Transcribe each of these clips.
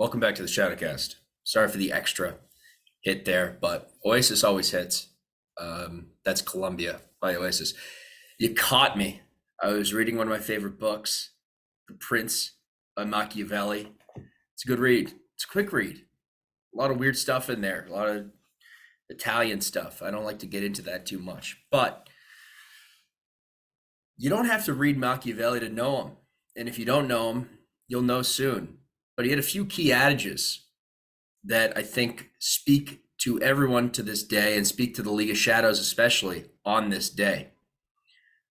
Welcome back to the ShadowCast. Sorry for the extra hit there, but Oasis always hits. That's Columbia by Oasis. You caught me. I was reading one of my favorite books, The Prince by Machiavelli. It's a good read. It's a quick read. A lot of weird stuff in there, a lot of Italian stuff. I don't like to get into that too much, but you don't have to read Machiavelli to know him. And if you don't know him, you'll know soon. But he had a few key adages that I think speak to everyone to this day and speak to the League of Shadows, especially on this day.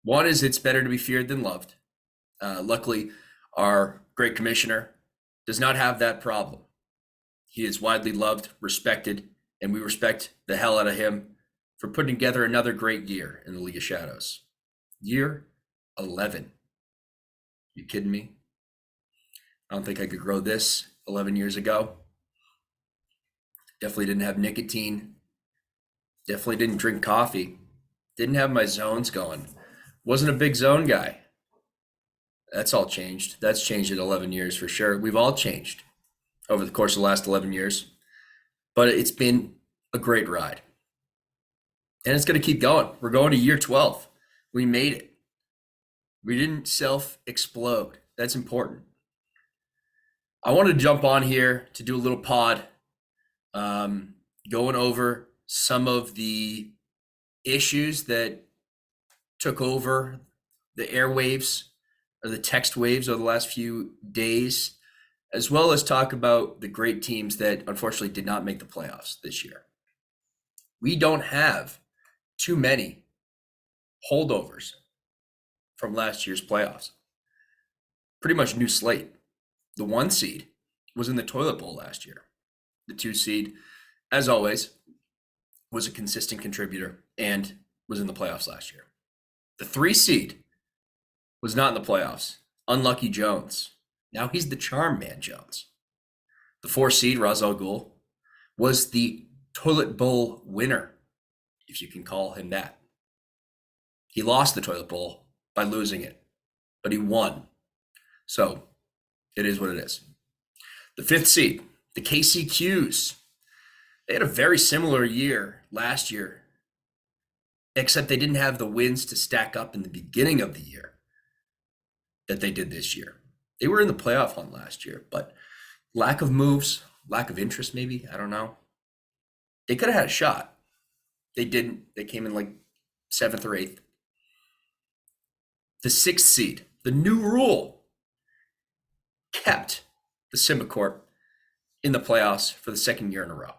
One is it's better to be feared than loved. Luckily, our great commissioner does not have that problem. He is widely loved, respected, and we respect the hell out of him for putting together another great year in the League of Shadows. Year 11. You kidding me? I don't think I could grow this 11 years ago. Definitely didn't have nicotine. Definitely didn't drink coffee. Didn't have my zones going. Wasn't a big zone guy. That's all changed. That's changed in 11 years for sure. We've all changed over the course of the last 11 years. But it's been a great ride. And it's going to keep going. We're going to year 12. We made it. We didn't self-explode. That's important. I wanted to jump on here to do a little pod, going over some of the issues that took over the airwaves or the text waves over the last few days, as well as talk about the great teams that unfortunately did not make the playoffs this year. We don't have too many holdovers from last year's playoffs. Pretty much new slate. The 1 seed was in the toilet bowl last year. The 2 seed, as always, was a consistent contributor and was in the playoffs last year. The 3 seed was not in the playoffs. Unlucky Jones. Now he's the charm man Jones. The 4 seed, Ra's al Ghul, was the toilet bowl winner, if you can call him that. He lost the toilet bowl by losing it, but he won. So it is what it is. The 5th seed, the KCQs. They had a very similar year last year, except they didn't have the wins to stack up in the beginning of the year that they did this year. They were in the playoff hunt last year, but lack of moves, lack of interest maybe, I don't know. They could have had a shot. They didn't. They came in like 7th or 8th. The 6th seed, the new rule, kept the Symbicorp in the playoffs for the 2nd year in a row.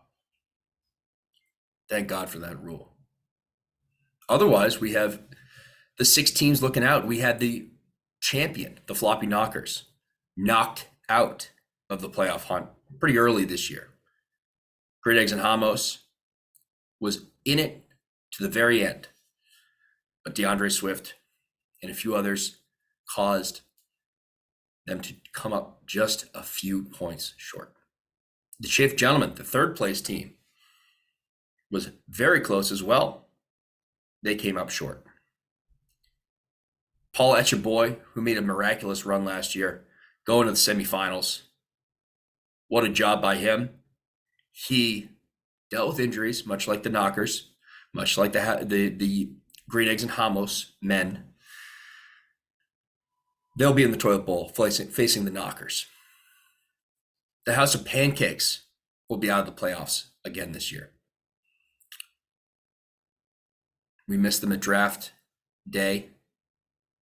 Thank God for that rule. Otherwise, we have the 6 teams looking out. We had the champion, the Floppy Knockers, knocked out of the playoff hunt pretty early this year. Great Eggs and Hamos was in it to the very end, but DeAndre Swift and a few others caused them to come up just a few points short. The Chief Gentlemen, the 3rd place team, was very close as well. They came up short. Paul Etchaboy, who made a miraculous run last year, going to the semifinals. What a job by him. He dealt with injuries, much like the Knockers, much like the Green Eggs and Hamos men. They'll be in the toilet bowl facing the Knockers. The House of Pancakes will be out of the playoffs again this year. We missed them at draft day.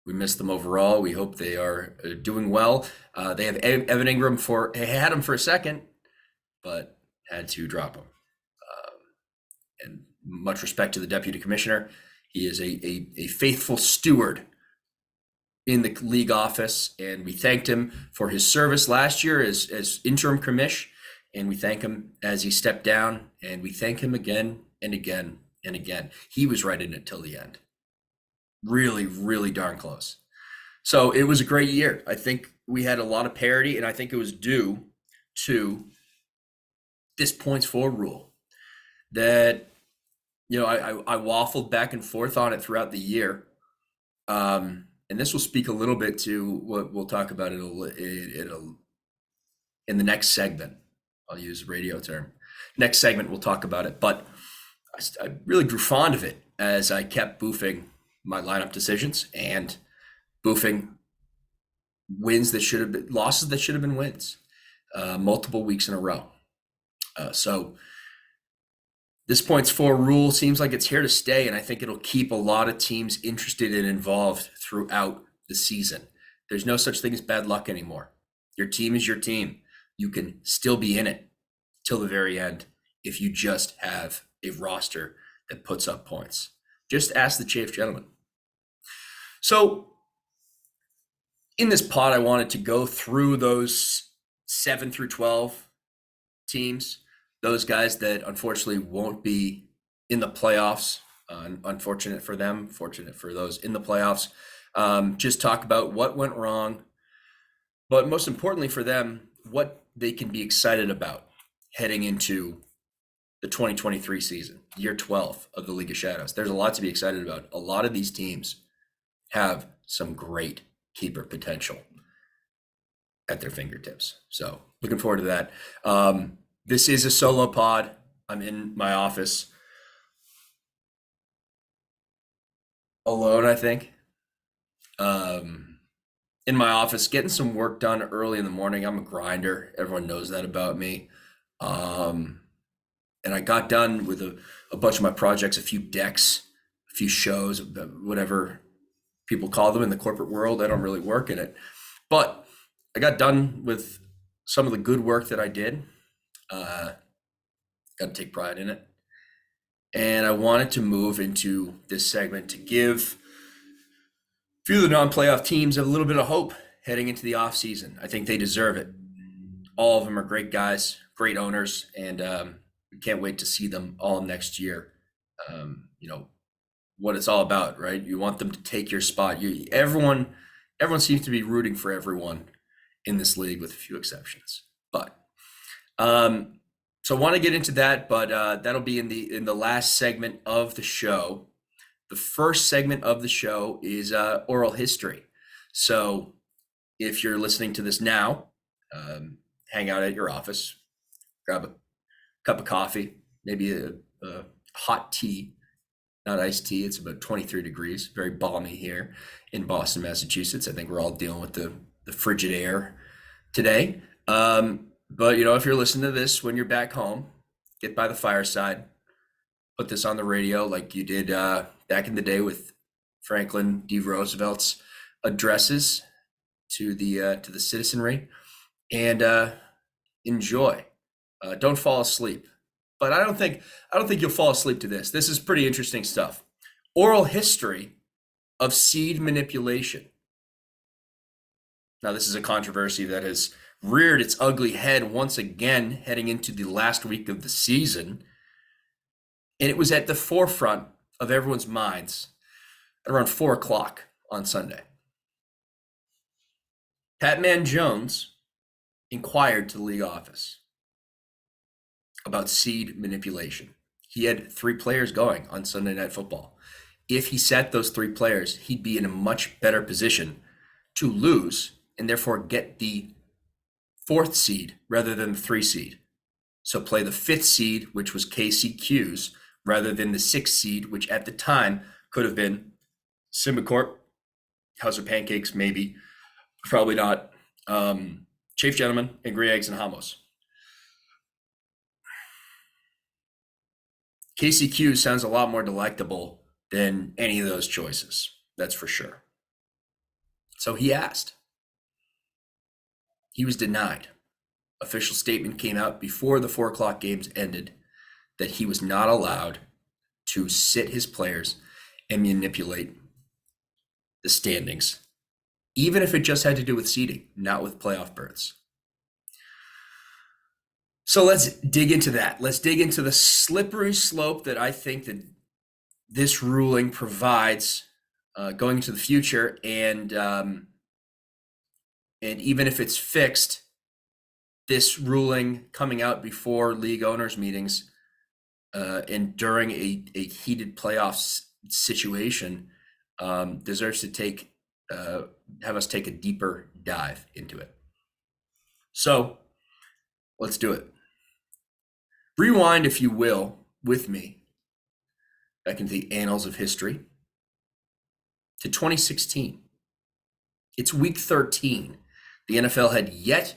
We missed them overall. We hope they are doing well. They have Evan Ingram had him for a second, but had to drop him. And much respect to the deputy commissioner. He is a faithful steward in the league office, and we thanked him for his service last year as interim commish, and we thank him as he stepped down, and we thank him again and again and again. He was right in it till the end. Really, really darn close. So it was a great year. I think we had a lot of parity, and I think it was due to this points for rule that, I waffled back and forth on it throughout the year. And this will speak a little bit to what we'll talk about in in the next segment. I'll use a radio term. Next segment, we'll talk about it. But I really grew fond of it as I kept boofing my lineup decisions and boofing wins that should have been losses that should have been wins multiple weeks in a row. So this points four rule seems like it's here to stay, and I think it'll keep a lot of teams interested and involved throughout the season. There's no such thing as bad luck anymore. Your team is your team. You can still be in it till the very end if you just have a roster that puts up points. Just ask the Chafe gentleman. So in this pod, I wanted to go through those 7 through 12 teams, those guys that unfortunately won't be in the playoffs. Unfortunate for them, fortunate for those in the playoffs. Just talk about what went wrong, but most importantly for them, what they can be excited about heading into the 2023 season, year 12 of the League of Shadows. There's a lot to be excited about. A lot of these teams have some great keeper potential at their fingertips. So looking forward to that. This is a solo pod. I'm in my office alone, I think. In my office, getting some work done early in the morning. I'm a grinder. Everyone knows that about me. And I got done with a bunch of my projects, a few decks, a few shows, whatever people call them in the corporate world. I don't really work in it. But I got done with some of the good work that I did. Got to take pride in it. And I wanted to move into this segment to give a few of the non-playoff teams a little bit of hope heading into the offseason. I think they deserve it. All of them are great guys, great owners, and we can't wait to see them all next year. What it's all about, right? You want them to take your spot. Everyone seems to be rooting for everyone in this league, with a few exceptions. But so I want to get into that, but that'll be in the last segment of the show. The first segment of the show is oral history. So if you're listening to this now, hang out at your office, grab a cup of coffee, maybe a hot tea, not iced tea. It's about 23 degrees, very balmy here in Boston, Massachusetts. I think we're all dealing with the frigid air today. But if you're listening to this when you're back home, get by the fireside, put this on the radio like you did back in the day with Franklin D. Roosevelt's addresses to the citizenry, and enjoy. Don't fall asleep. But I don't think you'll fall asleep to this. This is pretty interesting stuff. Oral history of seed manipulation. Now, this is a controversy that has reared its ugly head once again heading into the last week of the season. And it was at the forefront of everyone's minds at around 4 o'clock on Sunday. Patman Jones inquired to the league office about seed manipulation. He had 3 players going on Sunday Night Football. If he sat those 3 players, he'd be in a much better position to lose and therefore get the 4th seed rather than the 3 seed. So play the 5th seed, which was KCQ's, rather than the 6th seed, which at the time could have been Simbacorp, House of Pancakes, maybe, probably not, Chafe Gentleman, Angry Eggs, and Hamos. KCQ sounds a lot more delectable than any of those choices. That's for sure. So he asked. He was denied. Official statement came out before the 4 o'clock games ended that he was not allowed to sit his players and manipulate the standings, even if it just had to do with seeding, not with playoff berths. So let's dig into that. Let's dig into the slippery slope that I think that this ruling provides going into the future, and even if it's fixed, this ruling coming out before league owners meetings and during a heated playoffs situation deserves to have us take a deeper dive into it. So Let's do it. Rewind, if you will, with me back into the annals of history to 2016. It's week 13. The NFL had yet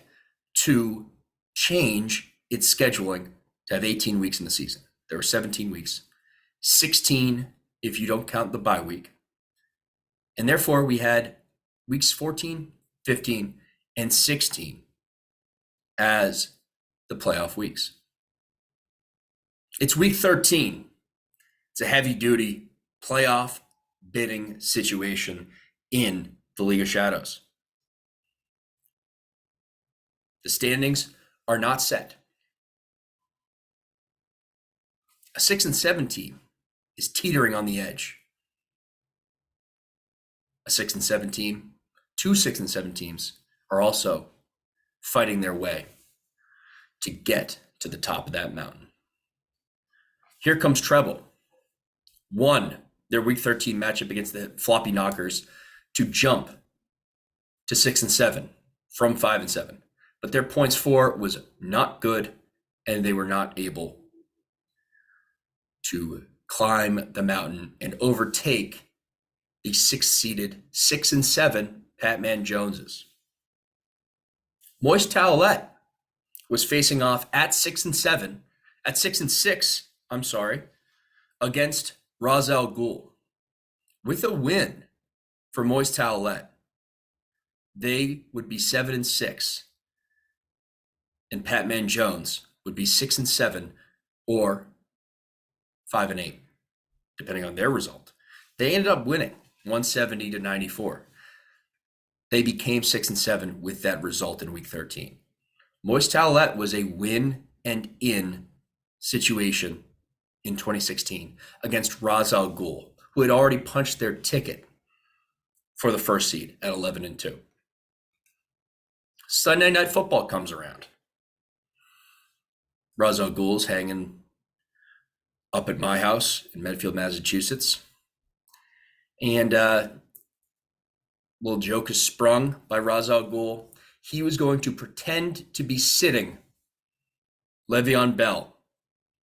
to change its scheduling to have 18 weeks in the season. There were 17 weeks, 16 if you don't count the bye week. And therefore, we had weeks 14, 15, and 16 as the playoff weeks. It's week 13. It's a heavy-duty playoff bidding situation in the League of Shadows. The standings are not set. A 6-7 team is teetering on the edge. A 6-7 team, 2 6-7 teams are also fighting their way to get to the top of that mountain. Here comes Treble. Won their week 13 matchup against the Floppy Knockers to jump to 6-7 from 5-7. But their points for was not good, and they were not able to climb the mountain and overtake the 6-seeded 6-7 Patman Joneses. Moist Towelette was facing off at 6-6, against Razel Ghul. With a win for Moist Towelette, they would be 7-6, and Patman Jones would be 6-7 or 5-8, depending on their result. They ended up winning 170-94. They became 6-7 with that result in week 13. Moist Towelette was a win and in situation in 2016 against Razel Ghul, who had already punched their ticket for the first seed at 11-2. Sunday Night Football comes around. Razel Ghul's hanging up at my house in Medfield, Massachusetts. And little joke is sprung by Razel Ghul. He was going to pretend to be sitting Le'Veon Bell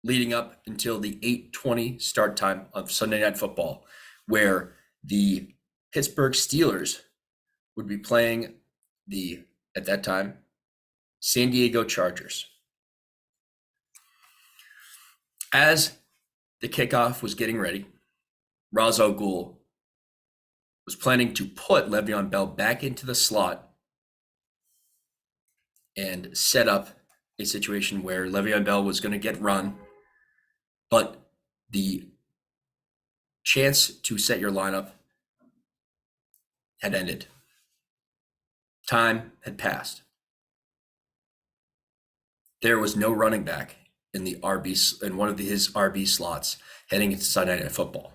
leading up until the 8:20 start time of Sunday Night Football, where the Pittsburgh Steelers would be playing the, at that time, San Diego Chargers. As the kickoff was getting ready, Razel Ghul was planning to put Le'Veon Bell back into the slot and set up a situation where Le'Veon Bell was going to get run, but the chance to set your lineup had ended. Time had passed. There was no running back in the RB, in one of his RB slots heading into Sunday Night Football.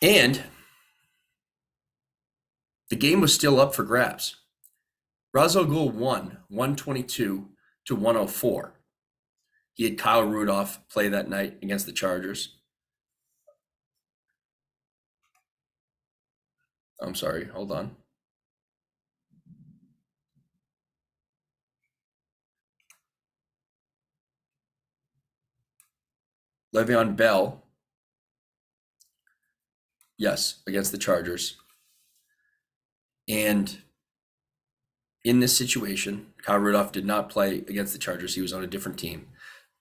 And the game was still up for grabs. Razel Ghul won 122-104. He had Kyle Rudolph play that night against the Chargers. I'm sorry, hold on. Le'Veon Bell, yes, against the Chargers. And in this situation, Kyle Rudolph did not play against the Chargers. He was on a different team.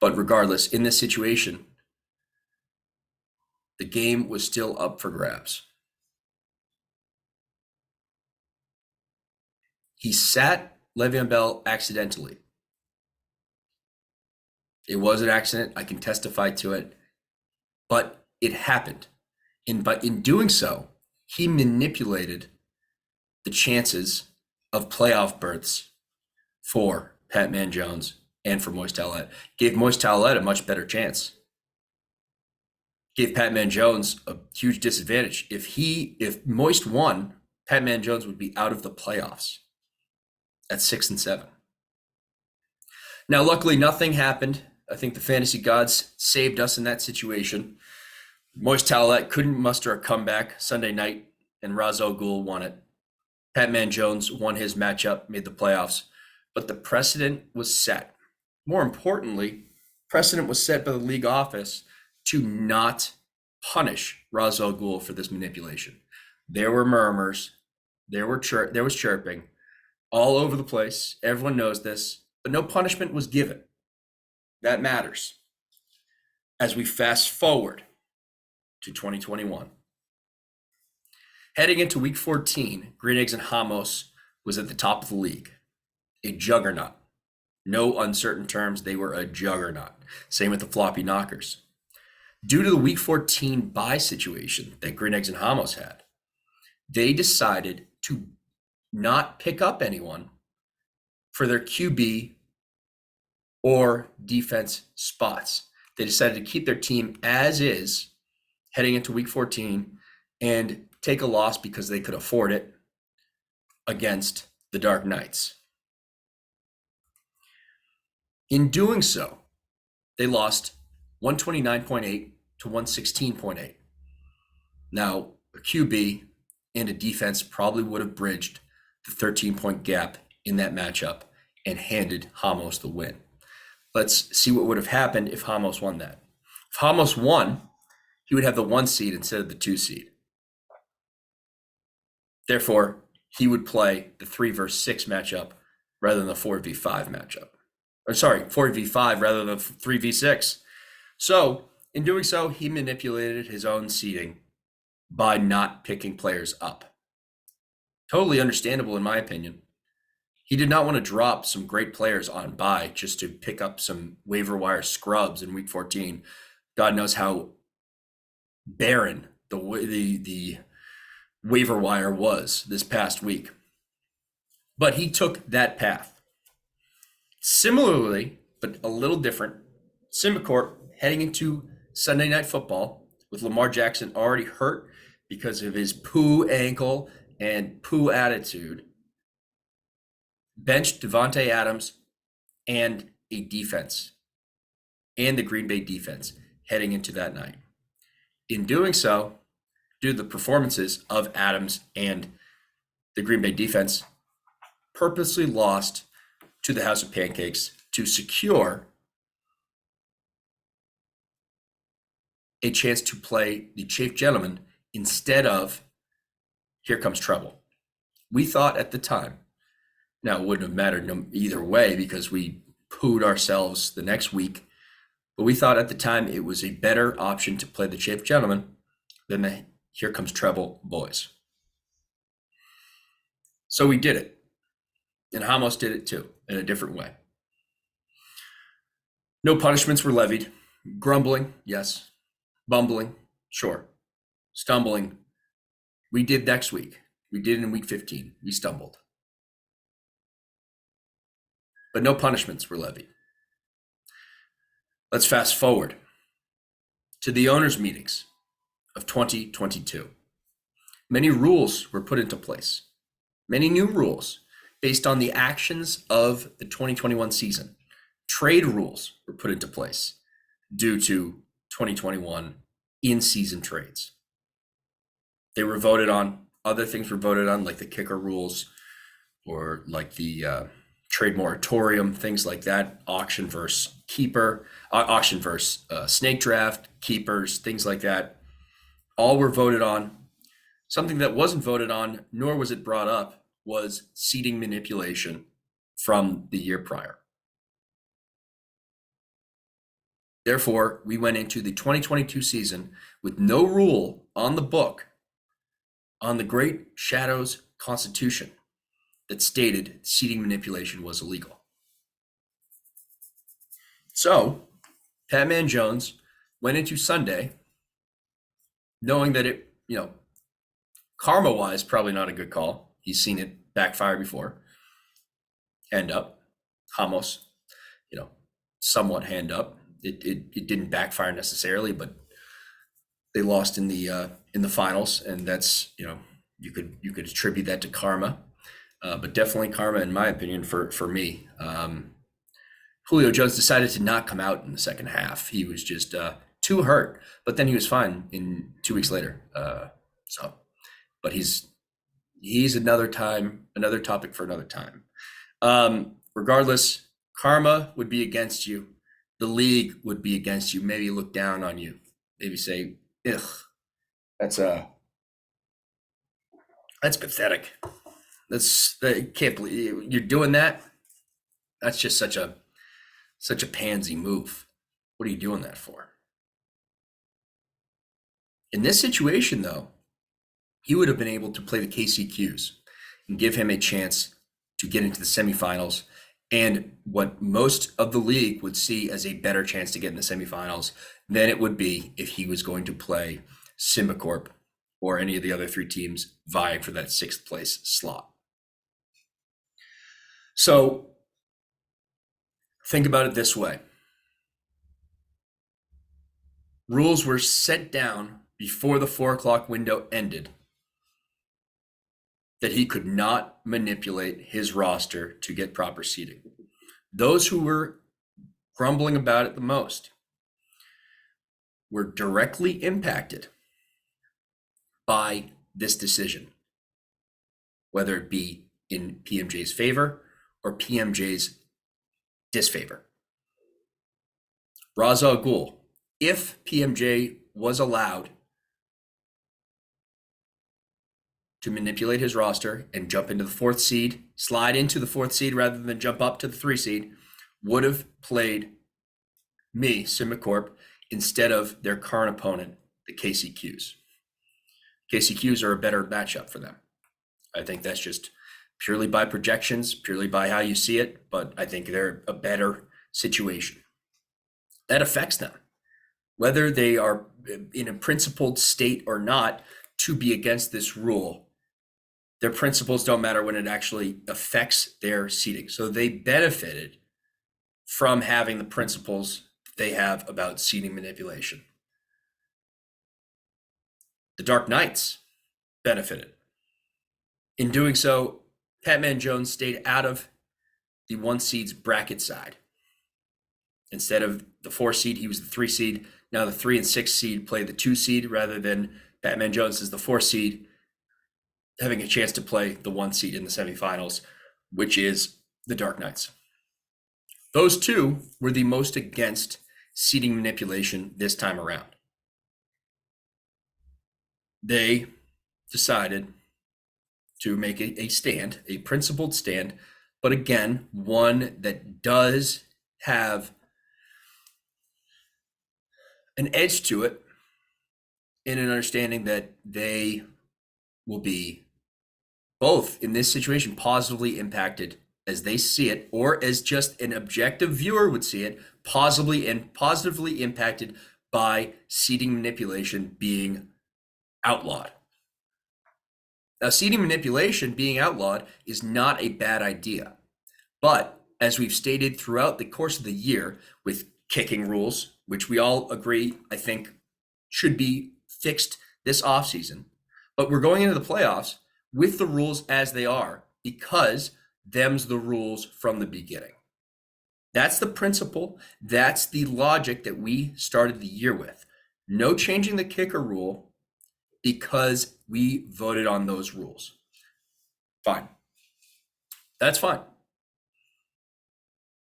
But regardless, in this situation, the game was still up for grabs. He sat Le'Veon Bell accidentally. It was an accident. I can testify to it. But it happened. But in doing so, he manipulated the chances of playoff berths for Patman Jones and for Moist Towelette. Gave Moist Towelette a much better chance. Gave Patman Jones a huge disadvantage. If Moist won, Patman Jones would be out of the playoffs at 6-7. Now, luckily, nothing happened. I think the fantasy gods saved us in that situation. Moist Towelette couldn't muster a comeback Sunday night, and Razel Ghul won it. Patman Jones won his matchup, made the playoffs. but the precedent was set. More importantly, precedent was set by the league office to not punish Ra's al Ghul for this manipulation. There were murmurs, there was chirping all over the place. Everyone knows this, but no punishment was given. That matters. As we fast forward to 2021. Heading into week 14, Green Eggs and Hamos was at the top of the league, a juggernaut. No uncertain terms, they were a juggernaut. Same with the Floppy Knockers. Due to the week 14 bye situation that Green Eggs and Hamos had, they decided to not pick up anyone for their QB or defense spots. They decided to keep their team as is heading into week 14 and take a loss because they could afford it against the Dark Knights. In doing so, they lost 129.8 to 116.8. Now, a QB and a defense probably would have bridged the 13-point gap in that matchup and handed Hamos the win. Let's see what would have happened if Hamos won that. If Hamos won, he would have the 1 seed instead of the 2 seed. Therefore, he would play the 3 versus 6 matchup rather than the 4v5 matchup. 4v5 rather than 3v6. So, in doing so, he manipulated his own seeding by not picking players up. Totally understandable in my opinion. He did not want to drop some great players on bye just to pick up some waiver wire scrubs in week 14. God knows how barren the waiver wire was this past week. But he took that path. Similarly, but a little different, Symbicort heading into Sunday Night Football with Lamar Jackson already hurt because of his poo ankle and poo attitude, benched Devontae Adams and a defense, and the Green Bay defense heading into that night. In doing so, due to the performances of Adams and the Green Bay defense, purposely lost to the House of Pancakes to secure a chance to play the Chief Gentleman instead of Here Comes Trouble. We thought at the time, now it wouldn't have mattered either way because we pooed ourselves the next week, but we thought at the time it was a better option to play the Chief Gentleman than the Here Comes Trouble boys. So we did it. And Hamos did it too, in a different way. No punishments were levied. Grumbling, yes. Bumbling, sure. Stumbling, we did next week. We did in week 15. We stumbled. But no punishments were levied. Let's fast forward to the owners' meetings of 2022. Many rules were put into place. Many new rules based on the actions of the 2021 season. Trade rules were put into place due to 2021 in-season trades. They were voted on. Other things were voted on, like the kicker rules or like the trade moratorium, things like that, auction versus snake draft, keepers, things like that. All were voted on. Something that wasn't voted on, nor was it brought up, was seeding manipulation from the year prior. Therefore, we went into the 2022 season with no rule on the book on the Great Shadows Constitution that stated seeding manipulation was illegal. So, Patman Jones went into Sunday knowing that it, karma-wise, probably not a good call. He's seen it backfire before. Hand up. Hamos, somewhat hand up. It didn't backfire necessarily, but they lost in the finals, and that's you could attribute that to karma, but definitely karma in my opinion for me. Julio Jones decided to not come out in the second half. He was just too hurt, but then he was fine in 2 weeks later. But he's another topic for another time. regardless, karma would be against you. The league would be against you. Maybe look down on you. Maybe say, ugh, that's pathetic. I can't believe you're doing that. That's just such a pansy move. What are you doing that for? In this situation, though, he would have been able to play the KCQs and give him a chance to get into the semifinals and what most of the league would see as a better chance to get in the semifinals than it would be if he was going to play Simbacorp or any of the other three teams vying for that 6th place slot. So think about it this way. Rules were set down before the 4 o'clock window ended that he could not manipulate his roster to get proper seating. Those who were grumbling about it the most were directly impacted by this decision, whether it be in PMJ's favor or PMJ's disfavor. Raza al Ghul, if PMJ was allowed to manipulate his roster and jump into the 4th seed, slide into the 4th seed rather than jump up to the 3 seed, would have played me, Simbacorp, instead of their current opponent, the KCQs. KCQs are a better matchup for them. I think that's just purely by projections, purely by how you see it, but I think they're a better situation. That affects them. Whether they are in a principled state or not to be against this rule, their principles don't matter when it actually affects their seating. So they benefited from having the principles they have about seating manipulation. The Dark Knights benefited. In doing so, Patman Jones stayed out of the 1 seed's bracket side. Instead of the 4 seed, he was the 3 seed. Now the 3 and 6 seed play the 2 seed rather than Patman Jones as the 4 seed, having a chance to play the 1 seed in the semifinals, which is the Dark Knights. Those two were the most against seating manipulation this time around. They decided to make a stand, a principled stand, but again, one that does have an edge to it in an understanding that they will be both in this situation positively impacted as they see it, or as just an objective viewer would see it, positively impacted by seating manipulation being outlawed. Now, seating manipulation being outlawed is not a bad idea, but as we've stated throughout the course of the year with kicking rules, which we all agree, I think, should be fixed this offseason, but we're going into the playoffs with the rules as they are because them's the rules from the beginning. That's the principle. That's the logic that we started the year with. No changing the kicker rule because we voted on those rules. Fine. That's fine.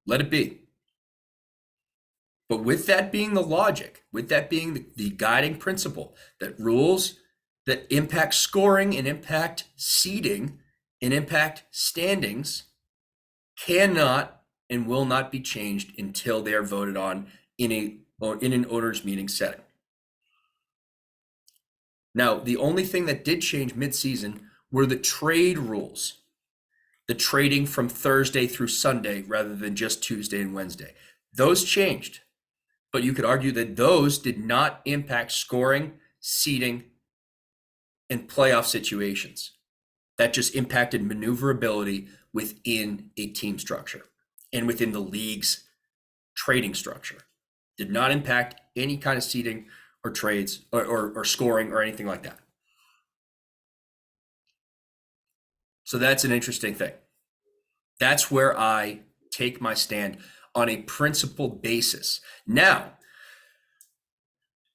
Let it be. But with that being the logic, with that being the guiding principle, that rules that impact scoring and impact seeding and impact standings cannot and will not be changed until they are voted on in an owners meeting setting. Now, the only thing that did change mid-season were the trade rules, the trading from Thursday through Sunday rather than just Tuesday and Wednesday. Those changed, but you could argue that those did not impact scoring, seeding, and playoff situations. That just impacted maneuverability within a team structure and within the league's trading structure. Did not impact any kind of seeding or trades or scoring or anything like that. So that's an interesting thing. That's where I take my stand on a principled basis. Now,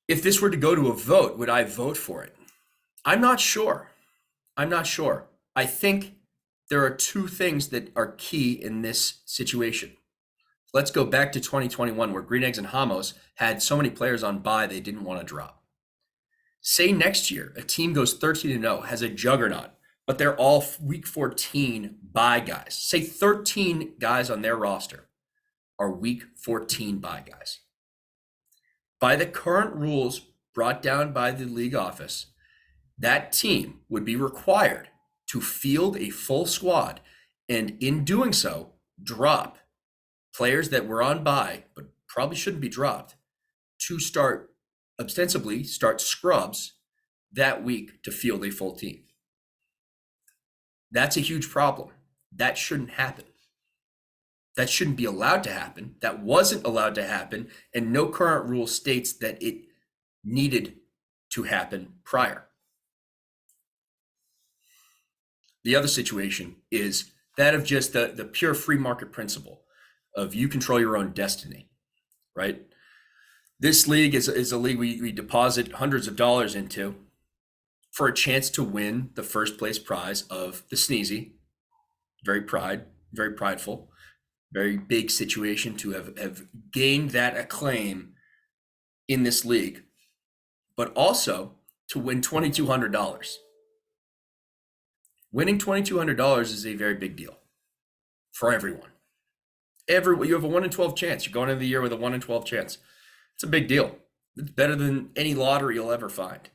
if this were to go to a vote, would I vote for it? I'm not sure. I think there are two things that are key in this situation. Let's go back to 2021, where Green Eggs and Hamos had so many players on bye they didn't want to drop. Say next year, a team goes 13-0, has a juggernaut, but they're all week 14 bye guys. Say 13 guys on their roster are week 14 bye guys. By the current rules brought down by the league office, that team would be required to field a full squad, and in doing so, drop players that were on bye but probably shouldn't be dropped to ostensibly start scrubs that week to field a full team. That's a huge problem. That shouldn't happen. That shouldn't be allowed to happen. That wasn't allowed to happen, and no current rule states that it needed to happen prior. The other situation is that of just the pure free market principle of you control your own destiny, right? This league is a league we deposit hundreds of dollars into for a chance to win the first place prize of the Sneezy. Very prideful, very big situation to have gained that acclaim in this league, but also to win $2,200. Winning $2,200 is a very big deal for everyone. You have a 1 in 12 chance. You're going into the year with a 1 in 12 chance. It's a big deal. It's better than any lottery you'll ever find.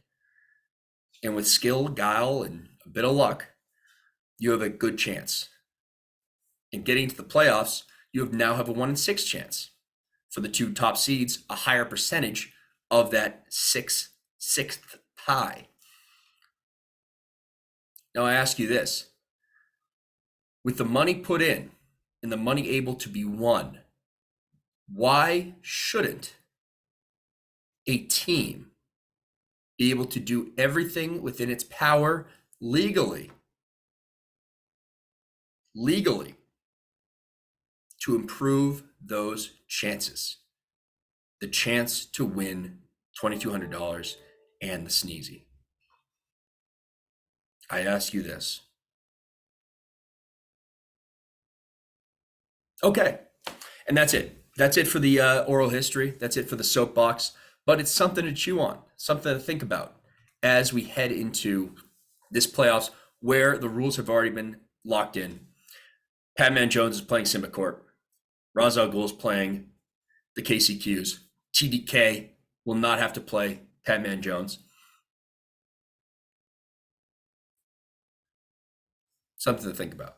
And with skill, guile, and a bit of luck, you have a good chance. And getting to the playoffs, you now have a 1 in 6 chance. For the two top seeds, a higher percentage of that sixth pie. Now I ask you this. With the money put in and the money able to be won, why shouldn't a team be able to do everything within its power legally to improve those chances? The chance to win $2,200 and the Sneezy. I ask you this. Okay, and that's it. That's it for the oral history. That's it for the soapbox. But it's something to chew on, something to think about as we head into this playoffs where the rules have already been locked in. Padman Jones is playing Simba Court. Ra's al Ghul is playing the KCQs. TDK will not have to play Padman Jones. Something to think about.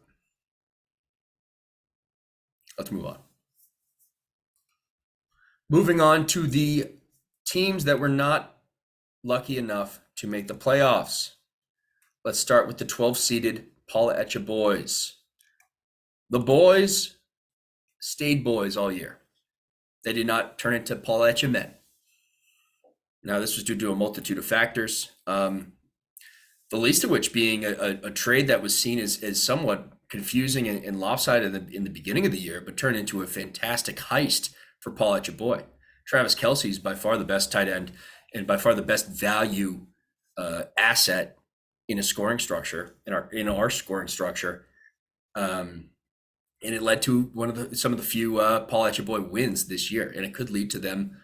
Let's move on. Moving on to the teams that were not lucky enough to make the playoffs. Let's start with the 12-seeded Paula Etcha boys. The boys stayed boys all year. They did not turn into Paula Etcha men. Now, this was due to a multitude of factors, the least of which being a trade that was seen as somewhat confusing and lopsided in the beginning of the year, but turned into a fantastic heist for Paul Etcha boy. Travis Kelce is by far the best tight end and by far the best value asset in a scoring structure, in our scoring structure. And it led to some of the few Paul Etcha boy wins this year, and it could lead to them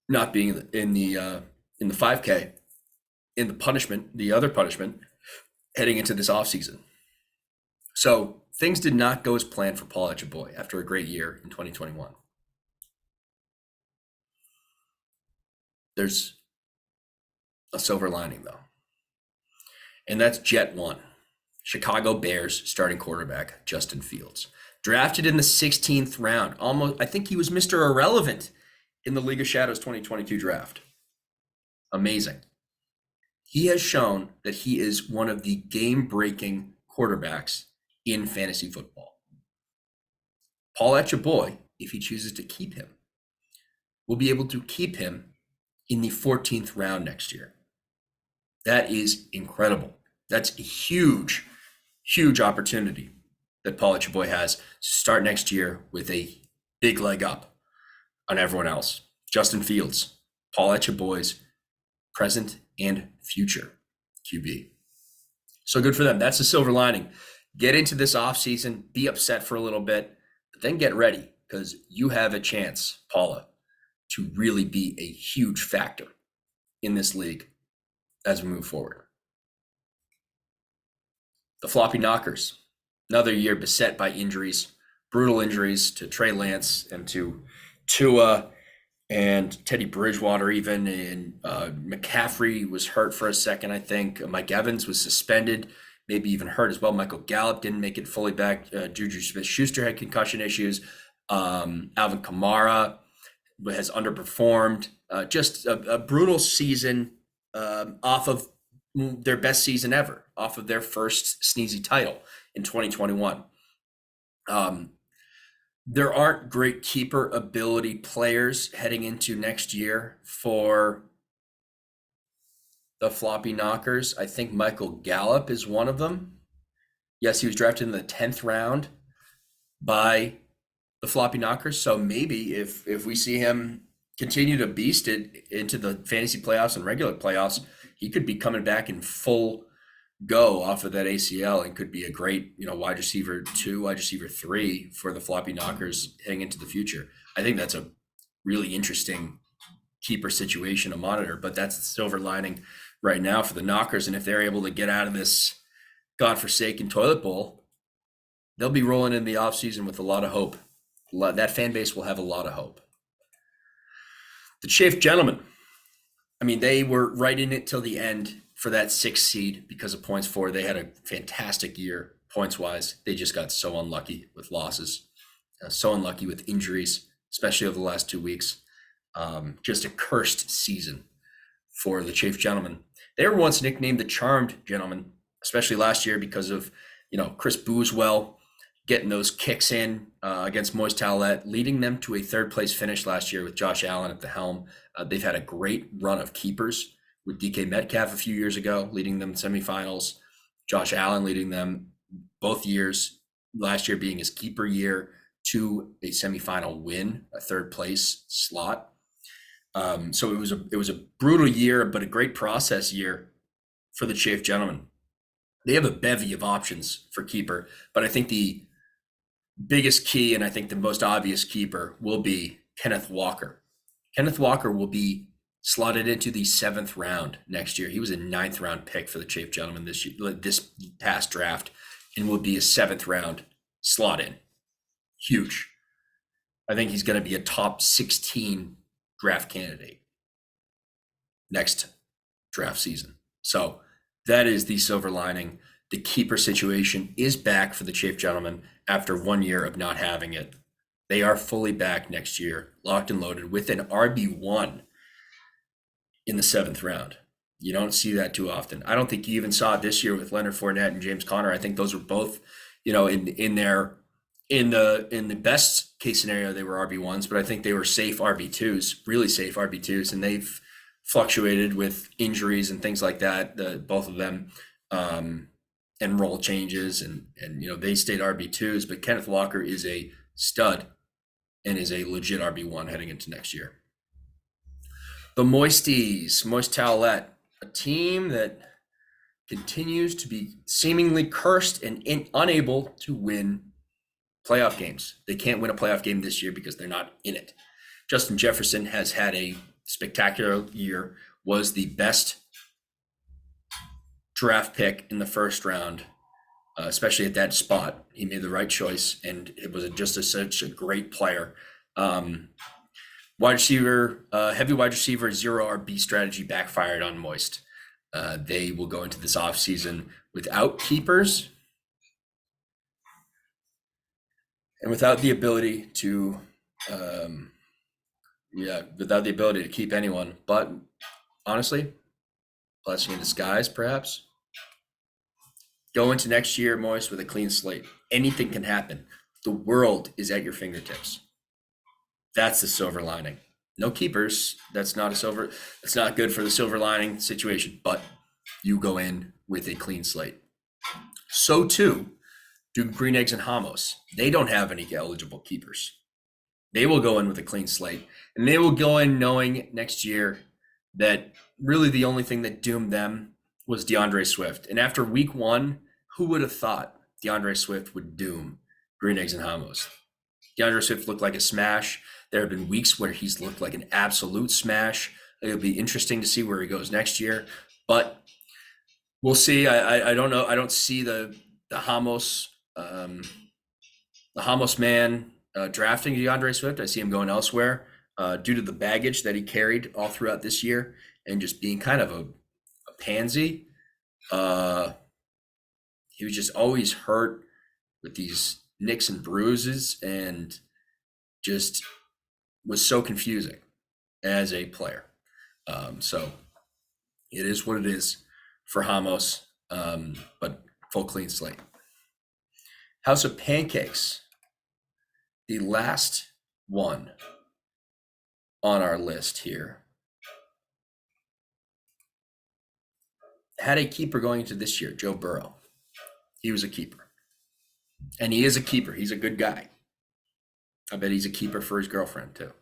not being in the 5K, in the other punishment heading into this offseason. So things did not go as planned for Paul Etcha boy after a great year in 2021. There's a silver lining though, and that's Jet 1. Chicago Bears starting quarterback Justin Fields, drafted in the 16th round. I think he was Mr. Irrelevant in the League of Shadows 2022 draft. Amazing. He has shown that he is one of the game-breaking quarterbacks in fantasy football. Paul Etcha boy, if he chooses to keep him, will be able to keep him in the 14th round next year. That is incredible. That's a huge opportunity that Paul Etcha boy has to start next year with a big leg up on everyone else. Justin Fields, Paul Etcha boy's present and future QB. So good for them. That's the silver lining. Get into this offseason, be upset for a little bit, but then get ready because you have a chance, Paula, to really be a huge factor in this league as we move forward. The Floppy Knockers, another year beset by injuries, brutal injuries to Trey Lance and to Tua and Teddy Bridgewater even, and McCaffrey was hurt for a second, I think. Mike Evans was suspended, maybe even hurt as well. Michael Gallup didn't make it fully back. Juju Smith-Schuster had concussion issues. Alvin Kamara has underperformed. Just a brutal season off of their best season ever, off of their first sneezy title in 2021. There aren't great keeper ability players heading into next year for the Floppy Knockers. I think Michael Gallup is one of them. Yes, he was drafted in the 10th round by the Floppy Knockers. So maybe if we see him continue to beast it into the fantasy playoffs and regular playoffs, he could be coming back in full go off of that ACL and could be a great, wide receiver 2, wide receiver 3 for the Floppy Knockers heading into the future. I think that's a really interesting keeper situation to monitor, but that's the silver lining right now for the Knockers. And if they're able to get out of this godforsaken toilet bowl, they'll be rolling in the offseason with a lot of hope. That fan base will have a lot of hope. The Chafe Gentlemen, they were right in it till the end for that 6th seed because of points for. They had a fantastic year points-wise. They just got so unlucky with losses, so unlucky with injuries, especially over the last 2 weeks. Just a cursed season for the Chafe Gentlemen. They were once nicknamed the Charmed Gentlemen, especially last year because of, Chris Booswell getting those kicks in against Moise Towlett, leading them to a 3rd-place finish last year with Josh Allen at the helm. They've had a great run of keepers with DK Metcalf a few years ago, leading them semifinals. Josh Allen leading them both years, last year being his keeper year, to a semifinal win, a 3rd-place slot. So it was a brutal year, but a great process year for the Chafe Gentlemen. They have a bevy of options for keeper, but I think the biggest key, and I think the most obvious keeper, will be Kenneth Walker. Kenneth Walker will be slotted into the 7th round next year. He was a 9th round pick for the Chafe Gentlemen this past draft, and will be a 7th round slot in. Huge. I think he's going to be a top 16 draft candidate next draft season. So that is the silver lining. The keeper situation is back for the Chafe Gentlemen after 1 year of not having it. They are fully back next year, locked and loaded with an RB1 in the 7th round. You don't see that too often. I don't think you even saw it this year with Leonard Fournette and James Conner. I think those were both, in the best case scenario, they were RB1s, but I think they were safe RB2s, really safe RB2s, and they've fluctuated with injuries and things like that, both of them, and role changes, and they stayed RB2s, but Kenneth Walker is a stud and is a legit RB1 heading into next year. The Moisties, Moise Towlett, a team that continues to be seemingly cursed and unable to win playoff games. They can't win a playoff game this year because they're not in it. Justin Jefferson has had a spectacular year, was the best draft pick in the 1st round, especially at that spot. He made the right choice, and it was such a great player. Wide receiver, heavy wide receiver, 0 RB strategy backfired on Moist. They will go into this offseason without keepers and without the ability to, keep anyone. But honestly, blessing in disguise, perhaps. Go into next year, Moist, with a clean slate. Anything can happen. The world is at your fingertips. That's the silver lining. No keepers. That's not good for the silver lining situation, but you go in with a clean slate. So too do Green Eggs and Hamos. They don't have any eligible keepers. They will go in with a clean slate, and they will go in knowing next year that really the only thing that doomed them was DeAndre Swift. And after week 1, who would have thought DeAndre Swift would doom Green Eggs and Hamos. DeAndre Swift looked like a smash. There have been weeks where he's looked like an absolute smash. It'll be interesting to see where he goes next year, but we'll see. I don't know. I don't see the Hamos man drafting DeAndre Swift. I see him going elsewhere due to the baggage that he carried all throughout this year and just being kind of a pansy. He was just always hurt with these nicks and bruises and just was so confusing as a player. So it is what it is for Hamos, but full clean slate. House of Pancakes, the last one on our list here, had a keeper going into this year, Joe Burrow. He was a keeper. And he is a keeper. He's a good guy. I bet he's a keeper for his girlfriend too.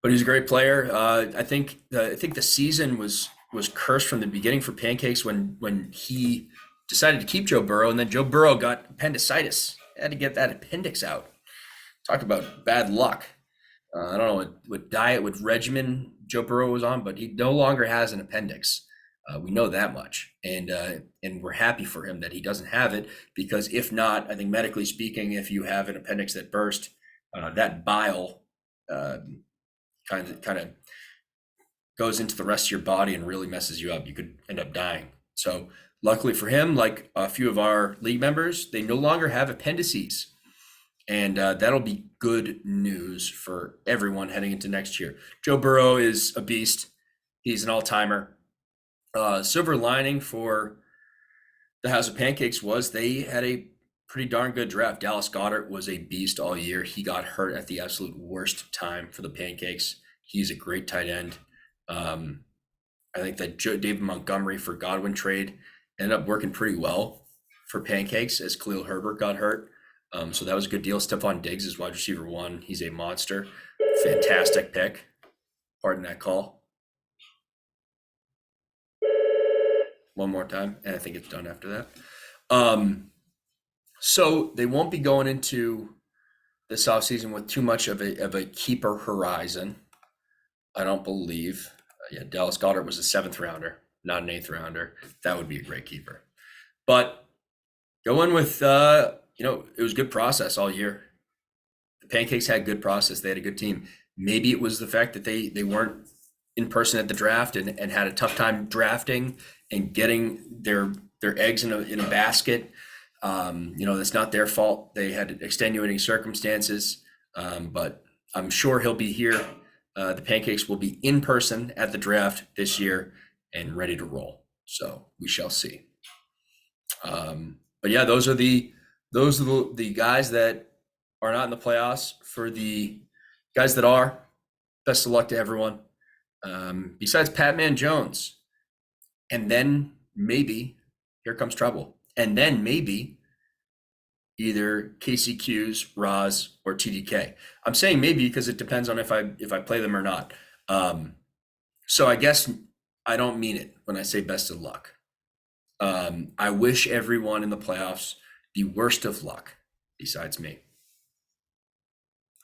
But he's a great player. I think the season was cursed from the beginning for Pancakes when he decided to keep Joe Burrow, and then Joe Burrow got appendicitis. Had to get that appendix out. Talk about bad luck. I don't know what diet, what regimen Joe Burrow was on, but he no longer has an appendix. We know that much, and we're happy for him that he doesn't have it, because if not, I think medically speaking, if you have an appendix that burst, that bile kind of goes into the rest of your body and really messes you up. You could end up dying. So luckily for him, like a few of our league members, they no longer have appendices. And that'll be good news for everyone heading into next year. Joe Burrow is a beast. He's an all-timer. Silver lining for the House of Pancakes was they had a pretty darn good draft. Dallas Goedert was a beast all year. He got hurt at the absolute worst time for the Pancakes. He's a great tight end. I think that David Montgomery for Godwin trade ended up working pretty well for Pancakes as Khalil Herbert got hurt. So that was a good deal. Stephon Diggs is wide receiver 1. He's a monster. Fantastic pick. Pardon that call. One more time, and I think it's done after that. So they won't be going into this offseason with too much of a keeper horizon, I don't believe. Dallas Goedert was a 7th rounder, not an 8th rounder. That would be a great keeper. But go in with, it was good process all year. The Pancakes had good process. They had a good team. Maybe it was the fact that they weren't in person at the draft and had a tough time drafting and getting their eggs in a basket. That's not their fault. They had extenuating circumstances, but I'm sure he'll be here. The Pancakes will be in person at the draft this year and ready to roll. So we shall see. But yeah, those are the guys that are not in the playoffs. For the guys that are, best of luck to everyone. Besides Patman Jones. And then maybe here comes trouble. And then maybe either KCQs, Roz, or TDK. I'm saying maybe because it depends on if I play them or not. So I guess I don't mean it when I say best of luck. I wish everyone in the playoffs the worst of luck besides me.